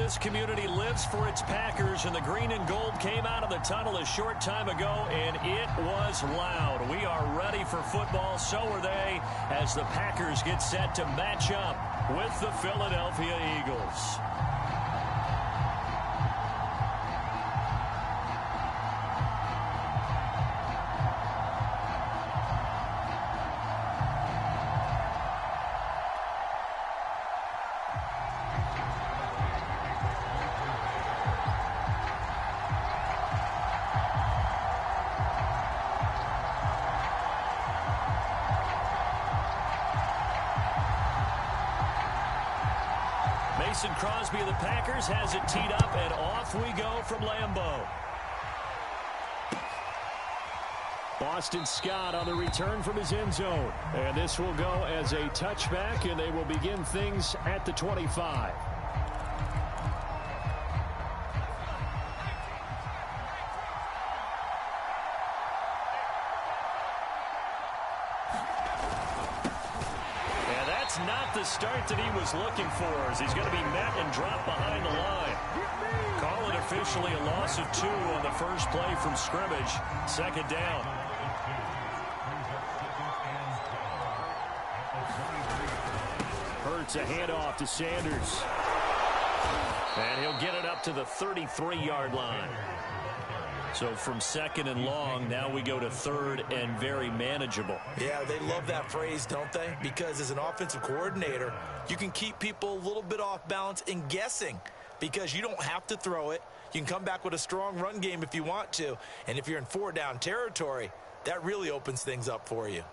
This community lives for its Packers, and the green and gold came out of the tunnel a short time ago, and it was loud. We are ready for football, so are they, as the Packers get set to match up with the Philadelphia Eagles. Mason Crosby of the Packers has it teed up, and off we go from Lambeau. Boston Scott on the return from his end zone. And this will go as a touchback, and they will begin things at the 25. Not the start that he was looking for, as he's going to be met and dropped behind the line. Call it officially a loss of 2 on the first play from scrimmage. Second down. Hurts a handoff to Sanders. And he'll get it up to the 33-yard line. So from second and long, now we go to third and very manageable. Yeah, they love that phrase, don't they? Because as an offensive coordinator, you can keep people a little bit off balance and guessing, because you don't have to throw it. You can come back with a strong run game if you want to. And if you're in 4-down territory, that really opens things up for you.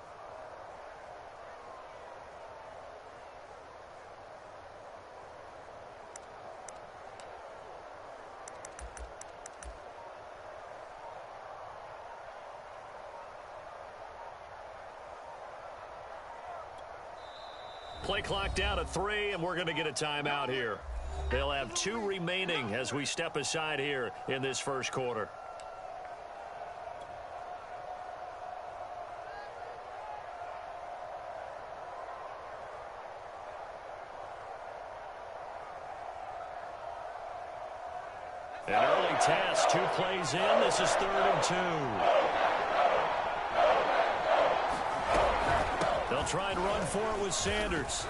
Play clock down to 3, and we're going to get a timeout here. They'll have 2 remaining as we step aside here in this first quarter. An early test, 2 plays in. This is 3rd and 2. They'll try and run for it with Sanders.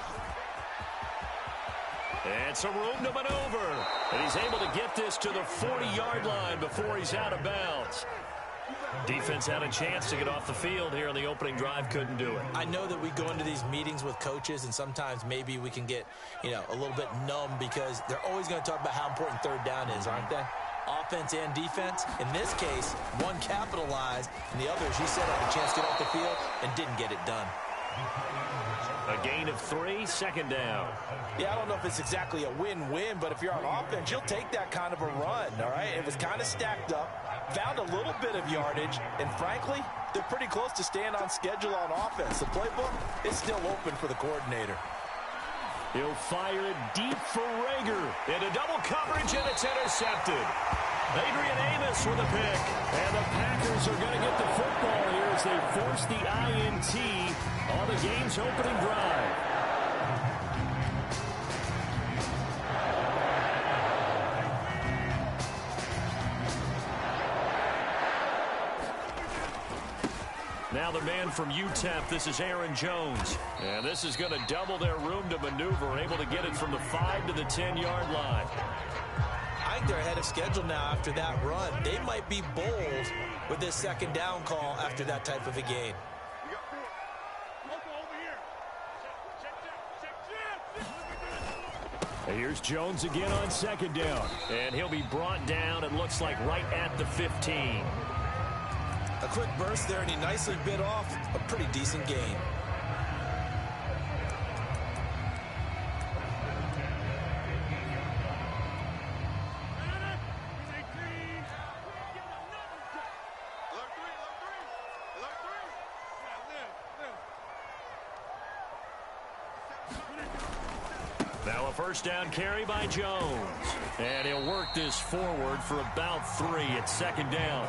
And some room to maneuver. And he's able to get this to the 40-yard line before he's out of bounds. Defense had a chance to get off the field here on the opening drive, couldn't do it. I know that we go into these meetings with coaches, and sometimes maybe we can get, a little bit numb, because they're always going to talk about how important 3rd down is, aren't they? Offense and defense. In this case, one capitalized, and the other, as you said, had a chance to get off the field and didn't get it done. A gain of 3, second down. Yeah, I don't know if it's exactly a win-win, but if you're on offense, you'll take that kind of a run, all right? It was kind of stacked up, found a little bit of yardage, and frankly, they're pretty close to staying on schedule on offense. The playbook is still open for the coordinator. He'll fire it deep for Rager. Into double coverage, and it's intercepted. Adrian Amos with a pick. And the Packers are going to get the football here as they force the INT on the game's opening drive. Now the man from UTEP, this is Aaron Jones. And this is going to double their room to maneuver, able to get it from the 5 to the 10-yard line. I think they're ahead of schedule now after that run. They might be bold with this second down call after that type of a gain. And here's Jones again on second down. And he'll be brought down, it looks like, right at the 15. A quick burst there, and he nicely bit off a pretty decent gain. Now a first down carry by Jones. And he'll work this forward for about 3 at second down.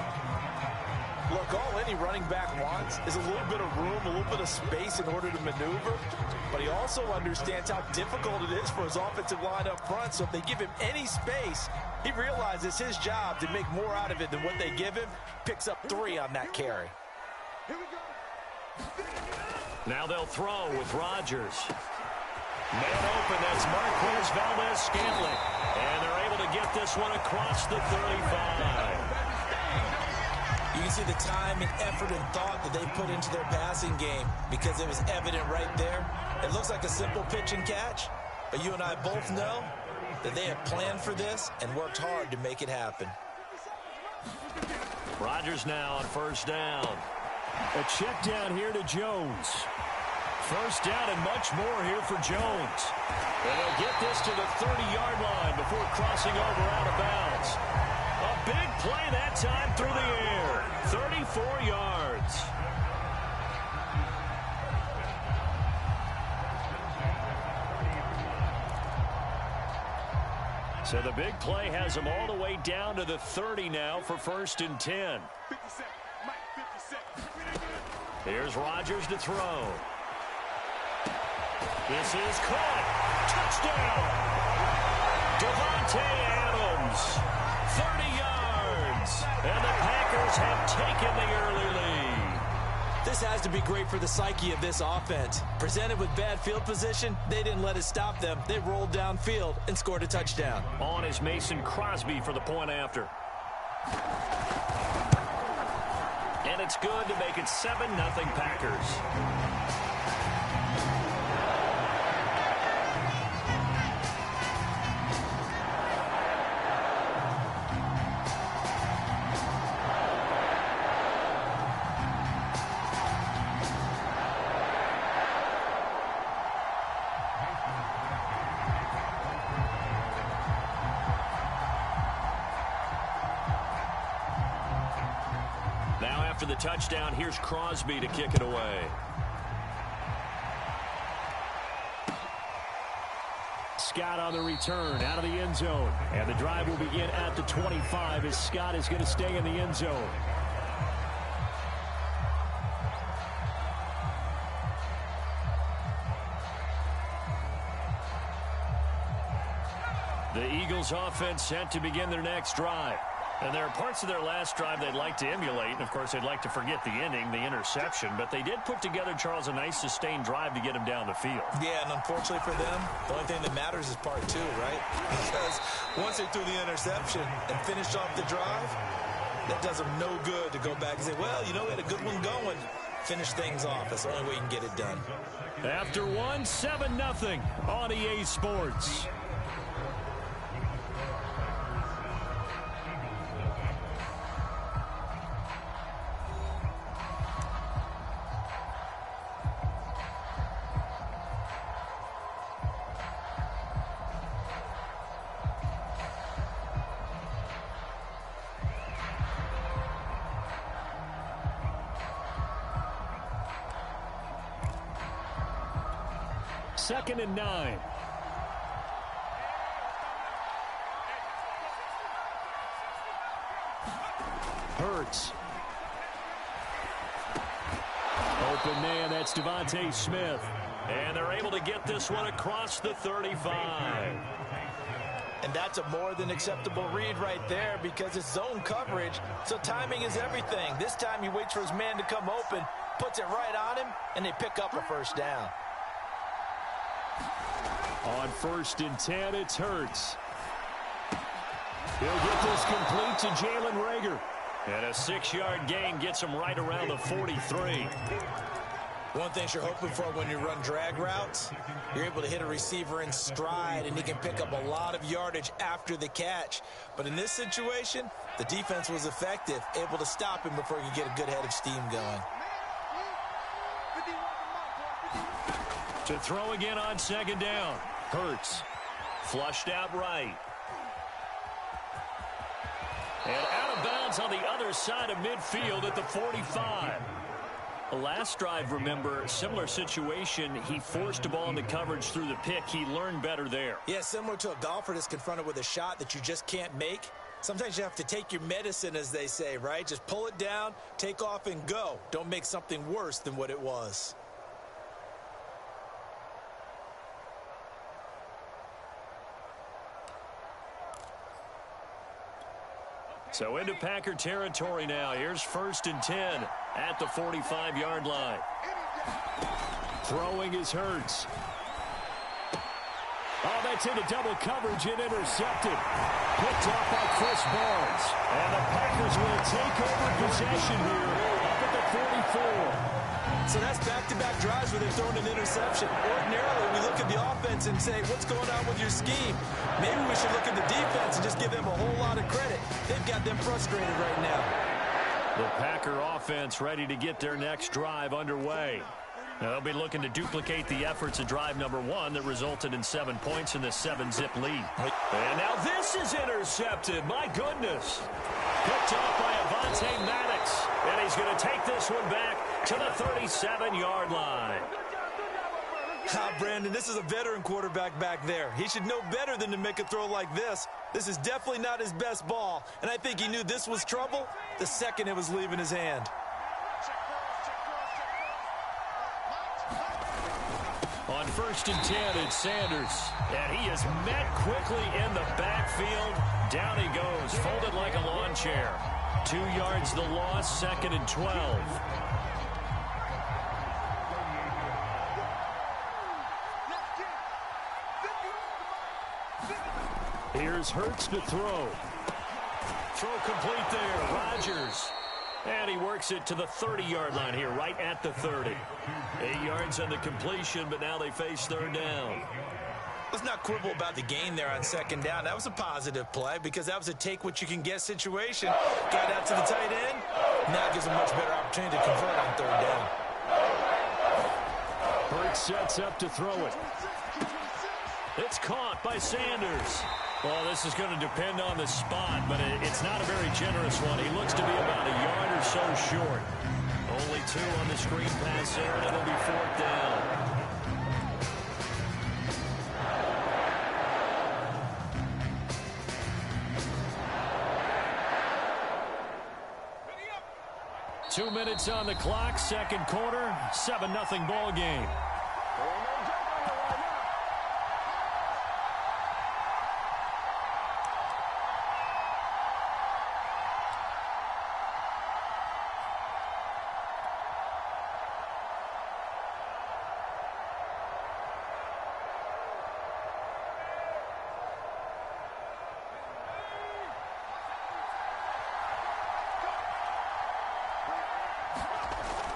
Look, all any running back wants is a little bit of room, a little bit of space in order to maneuver, but he also understands how difficult it is for his offensive line up front, so if they give him any space, he realizes his job to make more out of it than what they give him, picks up 3 on that carry. Now they'll throw with Rodgers. Man open, that's Marquez Valdez-Scantling, and they're able to get this one across the 35. You can see the time and effort and thought that they put into their passing game because it was evident right there. It looks like a simple pitch and catch, but you and I both know that they have planned for this and worked hard to make it happen. Rodgers now on first down. A check down here to Jones. First down and much more here for Jones. And they'll get this to the 30-yard line before crossing over out of bounds. A big play that time through the air. 34 yards. So the big play has them all the way down to the 30 now for 1st and 10. Here's Rodgers to throw. This is caught. Touchdown. Devontae Adams. 30 yards. And the Packers have taken the early lead. This has to be great for the psyche of this offense. Presented with bad field position, they didn't let it stop them. They rolled downfield and scored a touchdown. On is Mason Crosby for the point after. And it's good to make it 7-0 Packers. After the touchdown, here's Crosby to kick it away. Scott on the return out of the end zone. And the drive will begin at the 25 as Scott is going to stay in the end zone. The Eagles offense set to begin their next drive. And there are parts of their last drive they'd like to emulate. And, of course, they'd like to forget the ending, the interception. But they did put together, Charles, a nice sustained drive to get him down the field. Yeah, and unfortunately for them, the only thing that matters is part 2, right? Because once they threw the interception and finished off the drive, that does them no good to go back and say, well, you know, we had a good one going. Finish things off. That's the only way you can get it done. After 7-0 on EA Sports. Second and 9. Hurts. Open man, that's Devontae Smith. And they're able to get this one across the 35. And that's a more than acceptable read right there because it's zone coverage, so timing is everything. This time he waits for his man to come open, puts it right on him, and they pick up a first down. On 1st and 10, it's Hurts. He'll get this complete to Jalen Reagor. And a 6-yard gain gets him right around the 43. One thing you're hoping for when you run drag routes, you're able to hit a receiver in stride, and he can pick up a lot of yardage after the catch. But in this situation, the defense was effective, able to stop him before he could get a good head of steam going. To throw again on 2nd down. Hurts. Flushed out right. And out of bounds on the other side of midfield at the 45. The last drive, remember, similar situation. He forced a ball into coverage through the pick. He learned better there. Yeah, similar to a golfer that's confronted with a shot that you just can't make. Sometimes you have to take your medicine, as they say, right? Just pull it down, take off, and go. Don't make something worse than what it was. So into Packer territory now. Here's 1st and 10 at the 45-yard line. Throwing is Hurts. Oh, that's into double coverage and intercepted. Picked off by Chris Barnes. And the Packers will take over possession here up at the 44. So that's back-to-back drives where they've thrown an interception. Ordinarily, we look at the offense and say, what's going on with your scheme? Maybe we should look at the defense and just give them a whole lot of credit. They've got them frustrated right now. The Packer offense ready to get their next drive underway. They'll be looking to duplicate the efforts of drive number 1 that resulted in 7 points in the 7-zip lead. And now this is intercepted. My goodness. Picked off by Avonte Maddox. And he's going to take this one back to the 37-yard line. Brandon, this is a veteran quarterback back there. He should know better than to make a throw like this. This is definitely not his best ball. And I think he knew this was trouble the second it was leaving his hand. On 1st and 10, it's Sanders. And he is met quickly in the backfield. Down he goes, folded like a lawn chair. 2 yards the loss, 2nd and 12. Here's Hurts to throw. Throw complete there, Rodgers. And he works it to the 30-yard line here, right at the 30. 8 yards on the completion, but now they face 3rd down. Let's not quibble about the gain there on 2nd down. That was a positive play because that was a take-what-you-can-get situation. Got out to the tight end. Now gives a much better opportunity to convert on 3rd down. Hurts sets up to throw it. It's caught by Sanders. Well, this is going to depend on the spot, but it's not a very generous one. He looks to be about a yard or so short. Only 2 on the screen pass there, and it'll be 4th down. Two minutes on the clock, 2nd quarter, 7-0 ball game.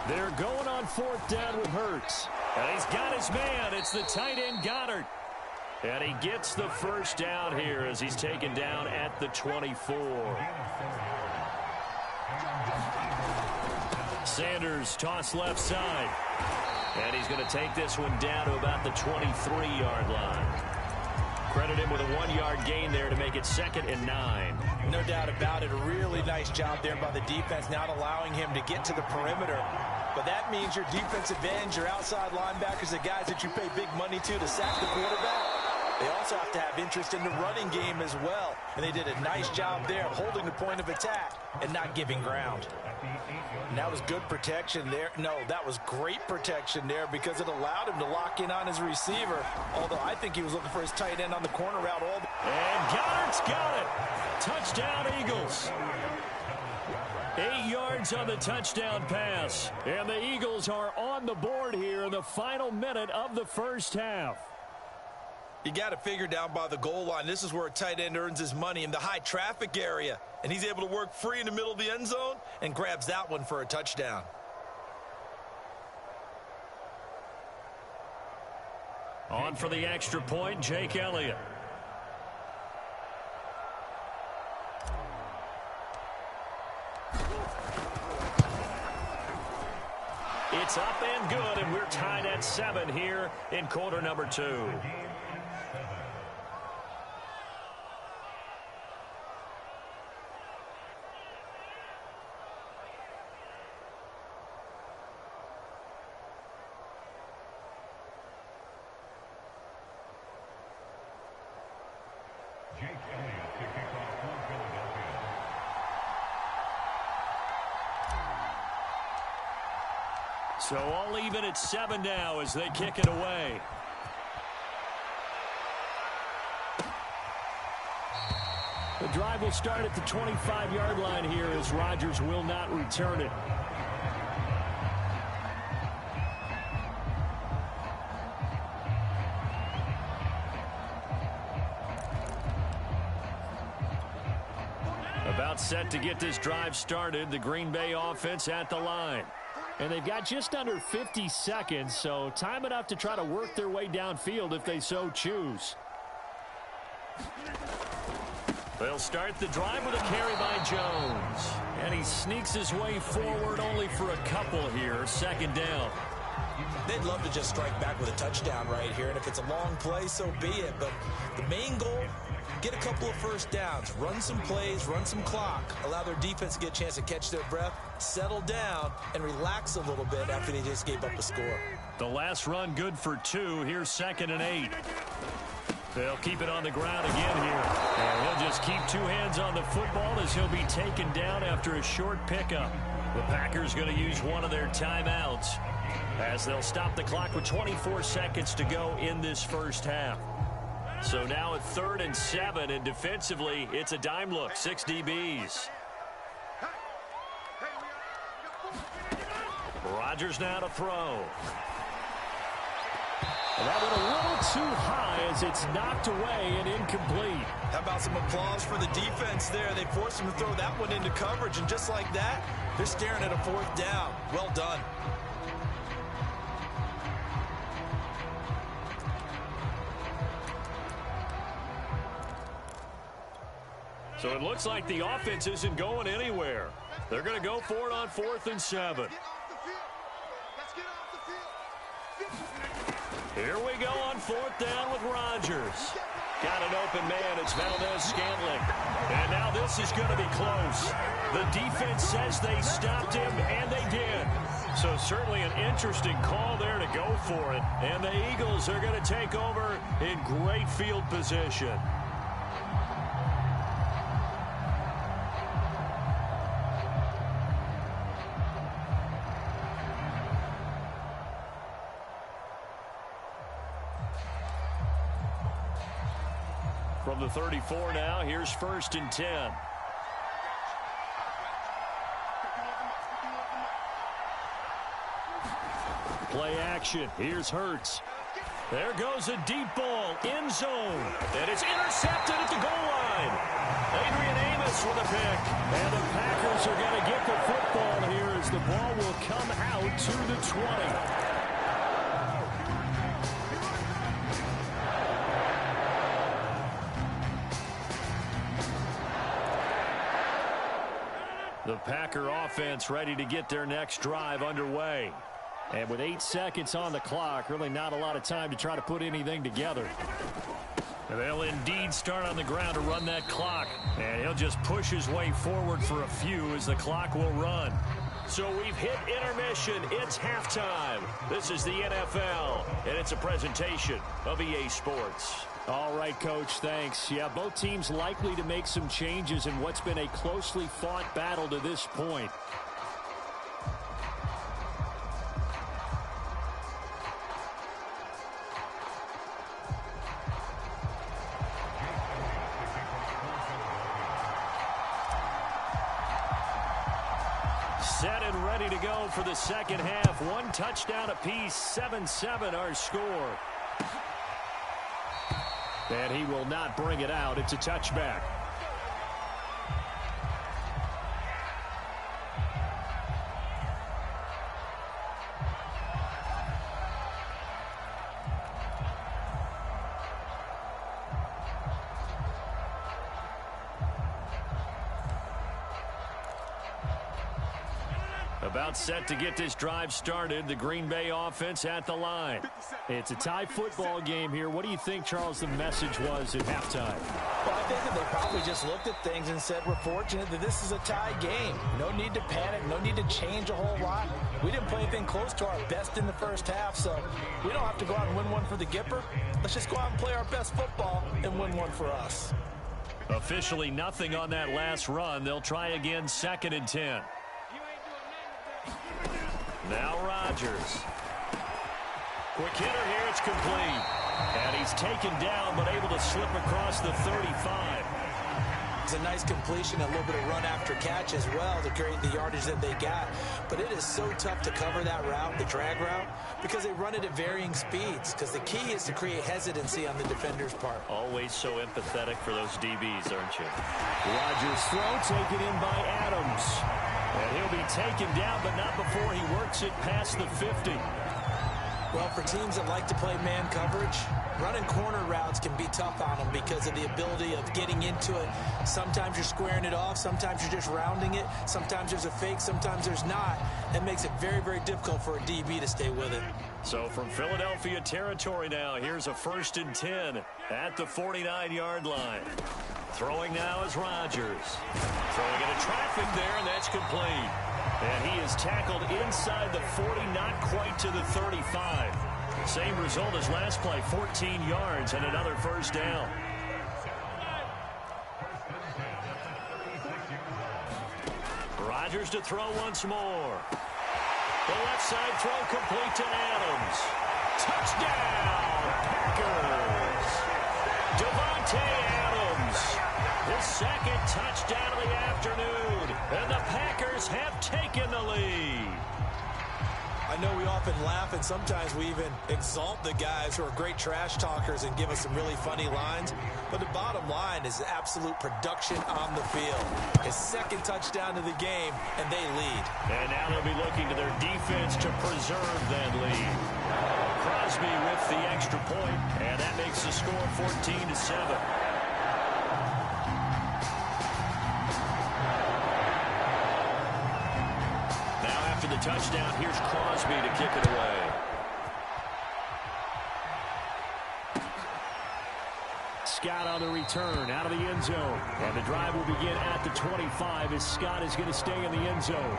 They're going on 4th down with Hurts. And he's got his man. It's the tight end, Goddard. And he gets the 1st down here as he's taken down at the 24. Sanders toss left side. And he's going to take this one down to about the 23-yard line. Credit him with a 1-yard gain there to make it 2nd and 9. No doubt about it. A really nice job there by the defense, not allowing him to get to the perimeter. But that means your defensive ends, your outside linebackers, the guys that you pay big money to sack the quarterback, they also have to have interest in the running game as well. And they did a nice job there of holding the point of attack and not giving ground. And that was good protection there. No, that was great protection there because it allowed him to lock in on his receiver. Although I think he was looking for his tight end on the corner route. And Goddard's got it. Touchdown, Eagles. 8 yards on the touchdown pass. And the Eagles are on the board here in the final minute of the 1st half. You got to figure down by the goal line. This is where a tight end earns his money, in the high traffic area. And he's able to work free in the middle of the end zone and grabs that one for a touchdown. On for the extra point, Jake Elliott. It's up and good, and we're tied at 7 here in quarter number 2. So all even at 7 now as they kick it away. The drive will start at the 25-yard line here as Rodgers will not return it. About set to get this drive started. The Green Bay offense at the line. And they've got just under 50 seconds, so time enough to try to work their way downfield if they so choose. They'll start the drive with a carry by Jones. And he sneaks his way forward only for a couple here. Second down. They'd love to just strike back with a touchdown right here, and if it's a long play, so be it. But the main goal, get a couple of first downs, run some plays, run some clock, allow their defense to get a chance to catch their breath, settle down, and relax a little bit after they just gave up a score. The last run good for 2. Here's 2nd and 8. They'll keep it on the ground again here. And he'll just keep 2 hands on the football as he'll be taken down after a short pickup. The Packers going to use one of their timeouts as they'll stop the clock with 24 seconds to go in this first half. So now at 3rd and 7, and defensively, it's a dime look, 6 DBs. Rodgers now to throw. And that went a little too high as it's knocked away and incomplete. How about some applause for the defense there? They forced him to throw that one into coverage, and just like that, they're staring at a 4th down. Well done. So it looks like the offense isn't going anywhere. They're going to go for it on 4th and 7. Here we go on 4th down with Rodgers. Got an open man. It's Valdez-Scantling. And now this is going to be close. The defense says they stopped him, and they did. So certainly an interesting call there to go for it. And the Eagles are going to take over in great field position. From the 34 now, here's 1st and 10. Play action. Here's Hurts. There goes a deep ball, end zone. And it's intercepted at the goal line. Adrian Amos with a pick. And the Packers are going to get the football here as the ball will come out to the 20. The Packer offense ready to get their next drive underway. And with 8 seconds on the clock, really not a lot of time to try to put anything together. And they'll indeed start on the ground to run that clock. And he'll just push his way forward for a few as the clock will run. So we've hit intermission. It's halftime. This is the NFL, and it's a presentation of EA Sports. All right, Coach, thanks. Yeah, both teams likely to make some changes in what's been a closely fought battle to this point. Set and ready to go for the second half. 1 touchdown apiece, 7-7 our score. And he will not bring it out. It's a touchback. About set to get this drive started. The Green Bay offense at the line. It's a tie football game here. What do you think, Charles, the message was at halftime? Well, I think that they probably just looked at things and said, we're fortunate that this is a tie game. No need to panic. No need to change a whole lot. We didn't play anything close to our best in the first half, so we don't have to go out and win one for the Gipper. Let's just go out and play our best football and win one for us. Officially nothing on that last run. They'll try again, 2nd and 10. Now Rodgers. Quick hitter here, it's complete. And he's taken down, but able to slip across the 35. It's a nice completion, a little bit of run after catch as well to create the yardage that they got. But it is so tough to cover that route, the drag route, because they run it at varying speeds. Because the key is to create hesitancy on the defender's part. Always so empathetic for those DBs, aren't you? Rodgers' throw taken in by Adams. And he'll be taken down, but not before he works it past the 50. Well, for teams that like to play man coverage, running corner routes can be tough on them because of the ability of getting into it. Sometimes you're squaring it off. Sometimes you're just rounding it. Sometimes there's a fake. Sometimes there's not. It makes it very, very difficult for a DB to stay with it. So from Philadelphia territory now, here's a 1st and 10 at the 49-yard line. Throwing now is Rodgers. Throwing into traffic there, and that's complete. And he is tackled inside the 40, not quite to the 35. Same result as last play, 14 yards and another 1st down. Rodgers to throw once more. The left side throw complete to Adams. Touchdown, Packers. Devontae Adams. His 2nd touchdown of the afternoon. And the Packers have taken the lead. I know we often laugh and sometimes we even exalt the guys who are great trash talkers and give us some really funny lines. But the bottom line is absolute production on the field. His 2nd touchdown of the game, and they lead. And now they'll be looking to their defense to preserve that lead. Crosby with the extra point, and that makes the score 14-7. The touchdown, here's Crosby to kick it away. Scott on the return, out of the end zone. And the drive will begin at the 25 as Scott is going to stay in the end zone.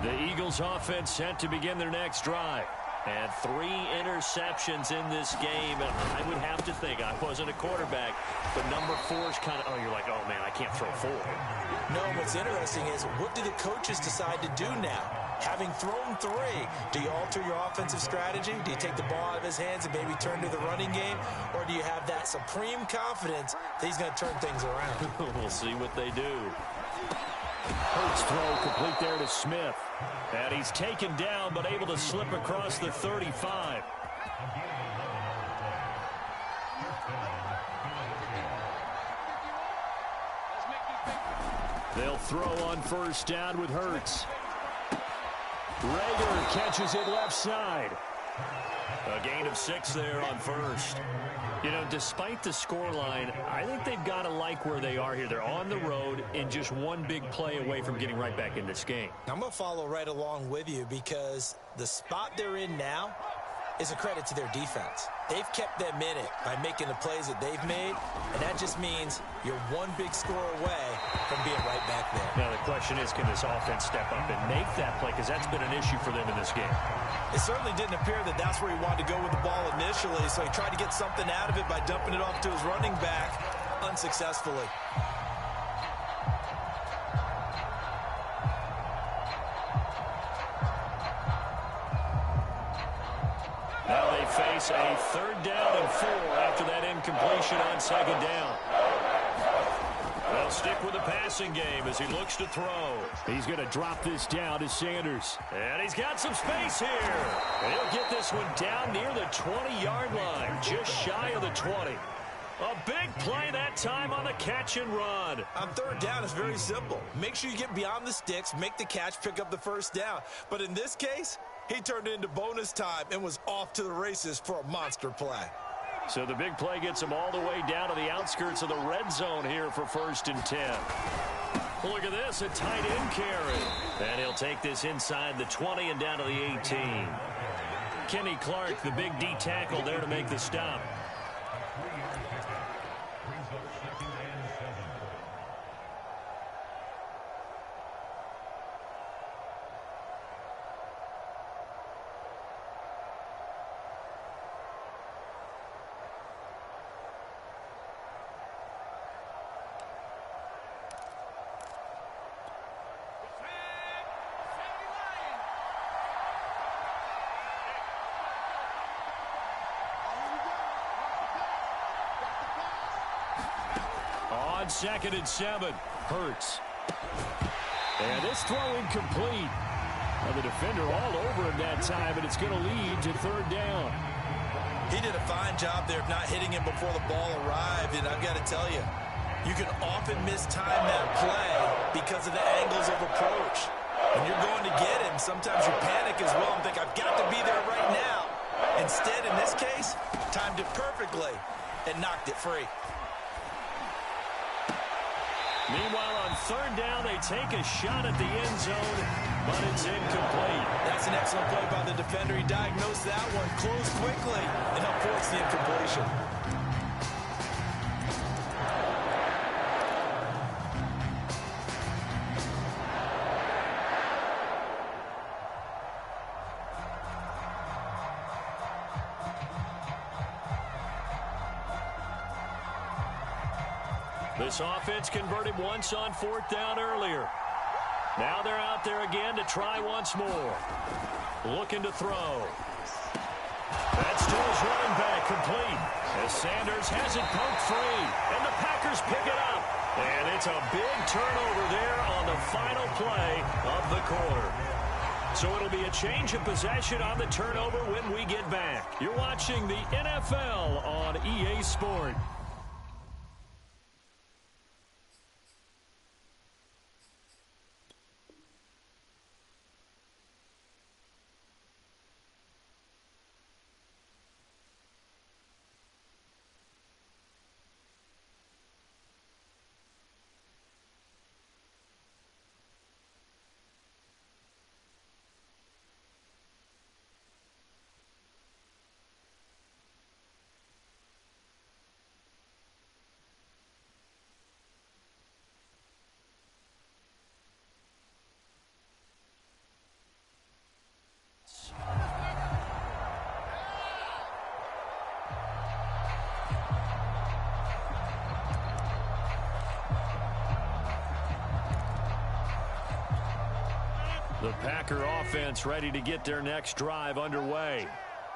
The Eagles offense set to begin their next drive. And 3 interceptions in this game. And I would have to think, I wasn't a quarterback, but number 4 is kind of, oh, you're like, oh, man, I can't throw 4. No, what's interesting is, what do the coaches decide to do now? Having thrown 3, do you alter your offensive strategy? Do you take the ball out of his hands and maybe turn to the running game? Or do you have that supreme confidence that he's going to turn things around? We'll see what they do. Hurts throw complete there to Smith. And he's taken down, but able to slip across the 35. They'll throw on 1st down with Hurts. Rager catches it left side. A gain of 6 there on 1st. You know, despite the scoreline, I think they've got to like where they are here. They're on the road and just one big play away from getting right back in this game. I'm going to follow right along with you because the spot they're in now is a credit to their defense. They've kept them in it by making the plays that they've made, and that just means you're one big score away from being right back there. Now, the question is, can this offense step up and make that play? Because that's been an issue for them in this game. It certainly didn't appear that that's where he wanted to go with the ball initially, so he tried to get something out of it by dumping it off to his running back unsuccessfully. Now they face a 3rd down and 4 after that incompletion on 2nd down. They'll stick with the passing game as he looks to throw. He's going to drop this down to Sanders. And he's got some space here. And he'll get this one down near the 20-yard line, just shy of the 20. A big play that time on the catch and run. On 3rd down, it's very simple. Make sure you get beyond the sticks, make the catch, pick up the 1st down. But in this case, he turned into bonus time and was off to the races for a monster play. So the big play gets him all the way down to the outskirts of the red zone here for 1st and 10. Look at this, a tight end carry. And he'll take this inside the 20 and down to the 18. Kenny Clark, the big D tackle there to make the stop. on 2nd and 7. Hurts. And this throw incomplete. Well, the defender all over him that time, and it's going to lead to 3rd down. He did a fine job there of not hitting him before the ball arrived, and I've got to tell you, you can often mistime that play because of the angles of approach. When you're going to get him, sometimes you panic as well and think, I've got to be there right now. Instead, in this case, timed it perfectly and knocked it free. Meanwhile, on 3rd down, they take a shot at the end zone, but it's incomplete. That's an excellent play by the defender. He diagnosed that one, closed quickly, and helped force the incompletion. This offense converted once on 4th down earlier. Now they're out there again to try once more. Looking to throw. That's to his running back, complete. As Sanders has it poked free. And the Packers pick it up. And it's a big turnover there on the final play of the quarter. So it'll be a change of possession on the turnover when we get back. You're watching the NFL on EA Sport. The Packer offense ready to get their next drive underway.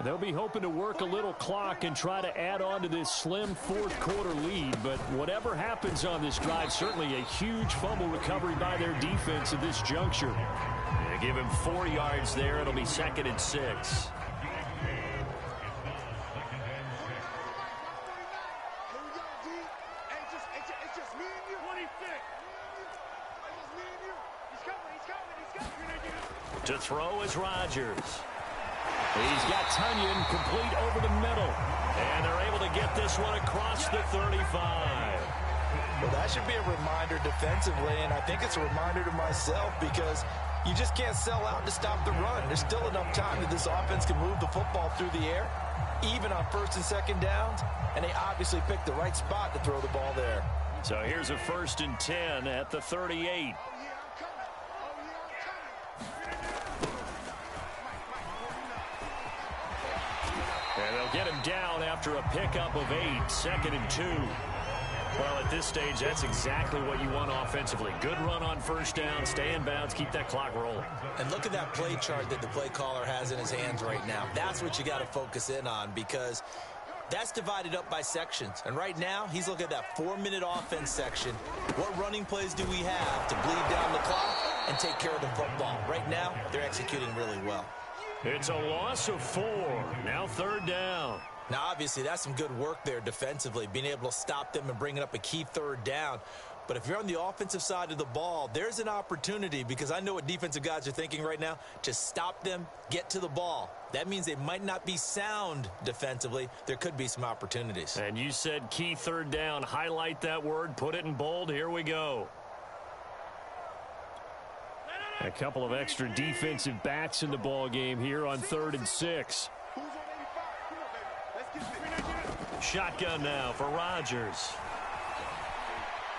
They'll be hoping to work a little clock and try to add on to this slim 4th quarter lead. But whatever happens on this drive, certainly a huge fumble recovery by their defense at this juncture. Yeah, give him 4 yards there. It'll be 2nd and 6. To throw is Rodgers. He's got Tunyon complete over the middle. And they're able to get this one across the 35. Well, that should be a reminder defensively, and I think it's a reminder to myself because you just can't sell out to stop the run. There's still enough time that this offense can move the football through the air, even on 1st and 2nd downs, and they obviously picked the right spot to throw the ball there. So here's a 1st and 10 at the 38. And they'll get him down after a pickup of 8, 2nd and 2. Well, at this stage, that's exactly what you want offensively. Good run on 1st down, stay in bounds, keep that clock rolling. And look at that play chart that the play caller has in his hands right now. That's what you got to focus in on because that's divided up by sections. And right now, he's looking at that 4-minute offense section. What running plays do we have to bleed down the clock and take care of the football? Right now, they're executing really well. It's a loss of 4. Now 3rd down. Now, obviously, that's some good work there defensively, being able to stop them and bringing up a key 3rd down. But if you're on the offensive side of the ball, there's an opportunity because I know what defensive guys are thinking right now. To stop them, get to the ball. That means they might not be sound defensively. There could be some opportunities. And you said key 3rd down. Highlight that word. Put it in bold. Here we go. A couple of extra defensive backs in the ball game here on 3rd and 6. Shotgun now for Rodgers.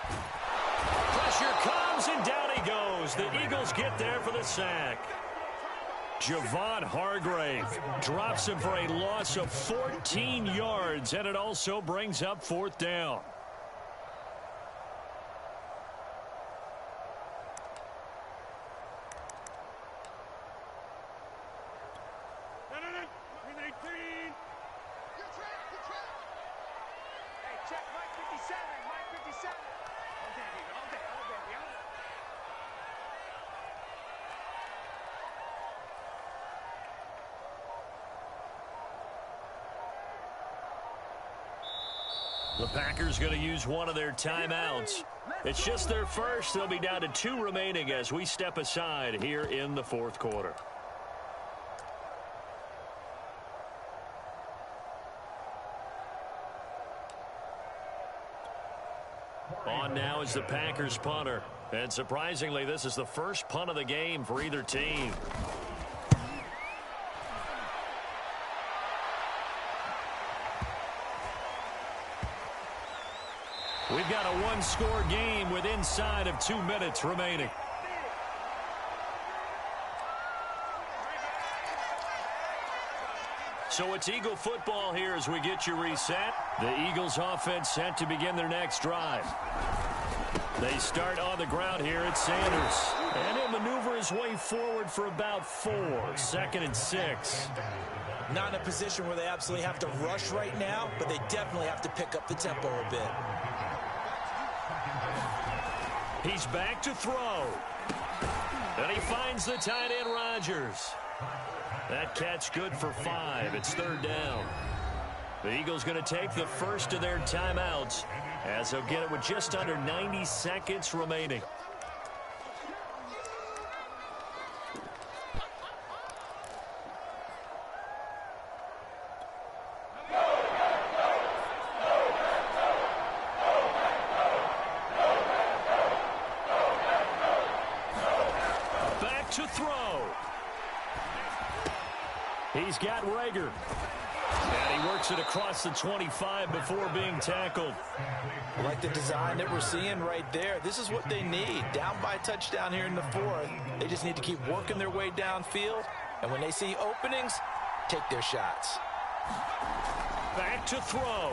Pressure comes, and down he goes. The Eagles get there for the sack. Javon Hargrave drops him for a loss of 14 yards, and it also brings up 4th down. The Packers going to use one of their timeouts. It's just their first. They'll be down to 2 remaining as we step aside here in the fourth quarter. On now is the Packers punter. And surprisingly, this is the first punt of the game for either team. We've got a one-score game with inside of 2 minutes remaining. So it's Eagle football here as we get you reset. The Eagles offense set to begin their next drive. They start on the ground here at Sanders. And he'll maneuver his way forward for about 4. 2nd and 6. Not in a position where they absolutely have to rush right now, but they definitely have to pick up the tempo a bit. He's back to throw. And he finds the tight end, Rodgers. That catch good for 5. It's 3rd down. The Eagles going to take the first of their timeouts as they'll get it with just under 90 seconds remaining. To throw. He's got Rager. And he works it across the 25 before being tackled. I like the design that we're seeing right there. This is what they need. Down by a touchdown here in the 4th. They just need to keep working their way downfield. And when they see openings, take their shots. Back to throw.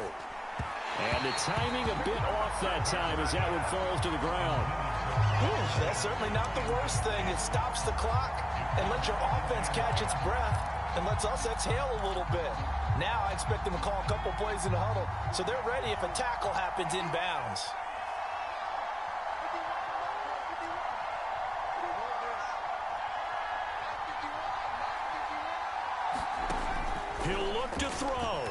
And the timing a bit off that time as that one falls to the ground. That's certainly not the worst thing. It stops the clock and lets your offense catch its breath and lets us exhale a little bit. Now I expect them to call a couple plays in the huddle so they're ready if a tackle happens inbounds. He'll look to throw.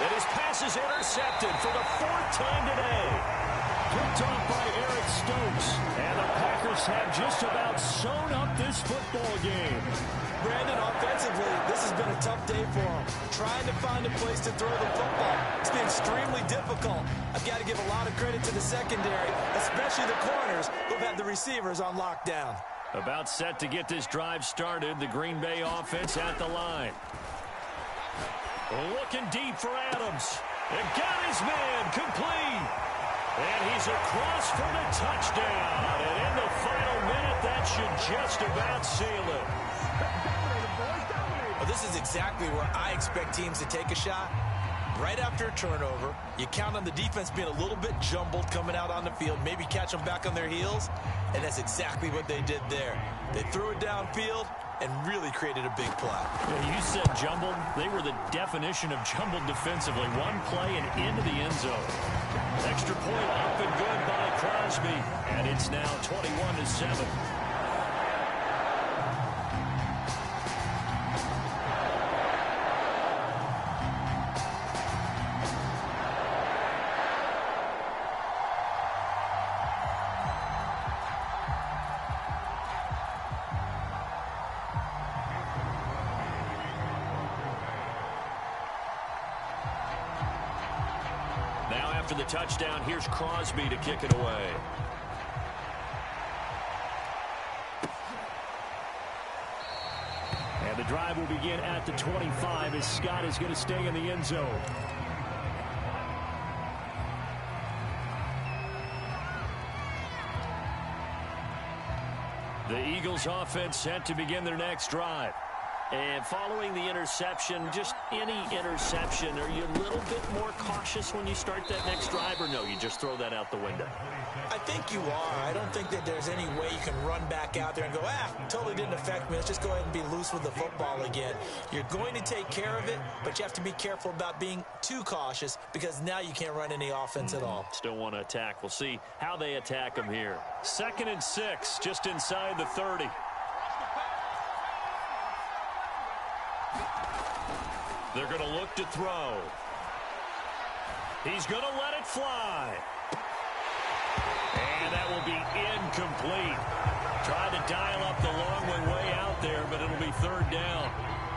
And his pass is intercepted for the 4th time today. Picked off by Eric Stokes. And the Packers have just about sewn up this football game. Brandon, offensively, this has been a tough day for them. Trying to find a place to throw the football. It's been extremely difficult. I've got to give a lot of credit to the secondary, especially the corners who've had the receivers on lockdown. About set to get this drive started. The Green Bay offense at the line. Looking deep for Adams. And got his man complete. And he's across for the touchdown. And in the final minute, that should just about seal it. Well, this is exactly where I expect teams to take a shot. Right after a turnover, you count on the defense being a little bit jumbled coming out on the field, maybe catch them back on their heels, and that's exactly what they did there. They threw it downfield and really created a big play. Yeah, you said jumbled. They were the definition of jumbled defensively. One play and into the end zone. Extra point up and good by Crosby, and it's now 21-7. After the touchdown, here's Crosby to kick it away. And the drive will begin at the 25 as Scott is going to stay in the end zone. The Eagles offense set to begin their next drive. And following the interception, just any interception, are you a little bit more cautious when you start that next drive, or no, you just throw that out the window? I think you are. I don't think that there's any way you can run back out there and go, totally didn't affect me. Let's just go ahead and be loose with the football again. You're going to take care of it, but you have to be careful about being too cautious because now you can't run any offense at all. Still want to attack. We'll see how they attack them here. 2nd and 6, just inside the 30. They're going to look to throw. He's going to let it fly. And that will be incomplete. Tried to dial up the long way out there, but it'll be third down.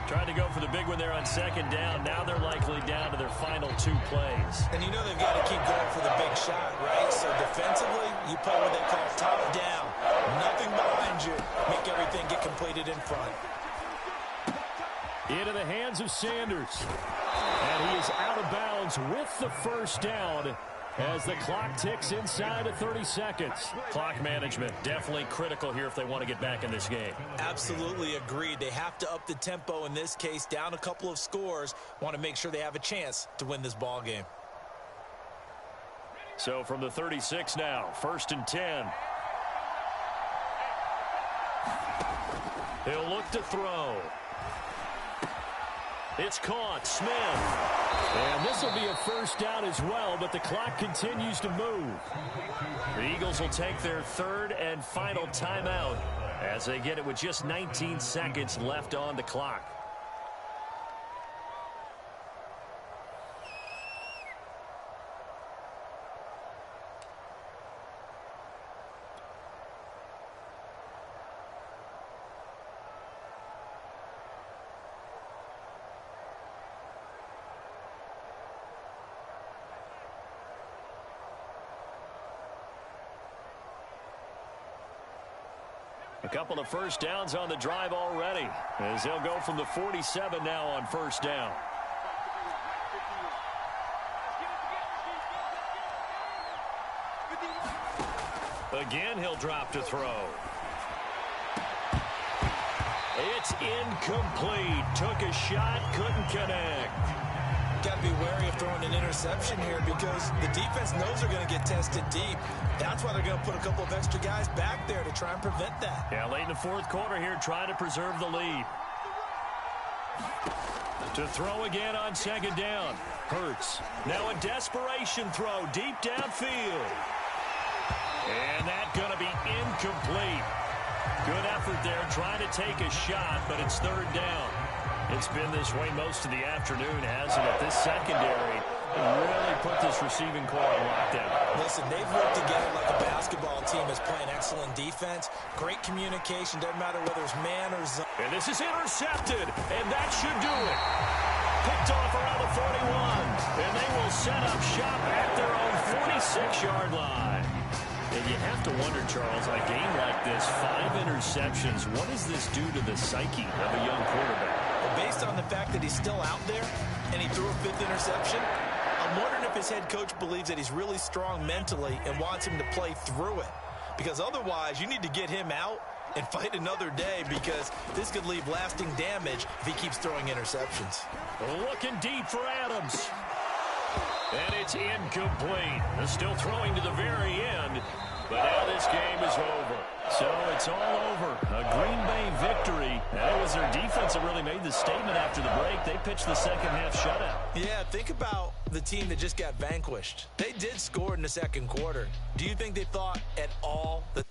Tried to go for the big one there on second down. Now they're likely down to their final 2 plays. And you know they've got to keep going for the big shot, right? So defensively, you play what they call top down. Nothing behind you. Make everything get completed in front. Into the hands of Sanders. And he is out of bounds with the first down as the clock ticks inside of 30 seconds. Clock management definitely critical here if they want to get back in this game. Absolutely agreed. They have to up the tempo in this case, down a couple of scores. Want to make sure they have a chance to win this ball game. So from the 36 now, 1st and 10. He'll look to throw. It's caught. Smith. And this will be a first down as well, but the clock continues to move. The Eagles will take their 3rd and final timeout as they get it with just 19 seconds left on the clock. A couple of first downs on the drive already, as they'll go from the 47 now on first down. Again, he'll drop to throw. It's incomplete. Took a shot, couldn't connect. Got to be wary of throwing an interception here because the defense knows they're going to get tested deep. That's why they're going to put a couple of extra guys back there to try and prevent that. Yeah, late in the 4th quarter here, trying to preserve the lead. To throw again on second down. Hurts. Now a desperation throw deep downfield. And that's going to be incomplete. Good effort there, trying to take a shot, but it's 3rd down. It's been this way most of the afternoon, hasn't it? This secondary really put this receiving core on lockdown. Listen, they've worked together like a basketball team is playing excellent defense. Great communication, doesn't matter whether it's man or zone. And this is intercepted, and that should do it. Picked off around the 41, and they will set up shop at their own 46-yard line. And you have to wonder, Charles, in a game like this, 5 interceptions, what does this do to the psyche of a young quarterback? Well, based on the fact that he's still out there and he threw a 5th interception, I'm wondering if his head coach believes that he's really strong mentally and wants him to play through it. Because otherwise, you need to get him out and fight another day because this could leave lasting damage if he keeps throwing interceptions. Looking deep for Adams. And it's incomplete. They're still throwing to the very end. But now this game is over. So it's all over. A Green Bay victory. And it was their defense that really made the statement after the break. They pitched the second half shutout. Yeah, think about the team that just got vanquished. They did score in the 2nd quarter. Do you think they thought at all that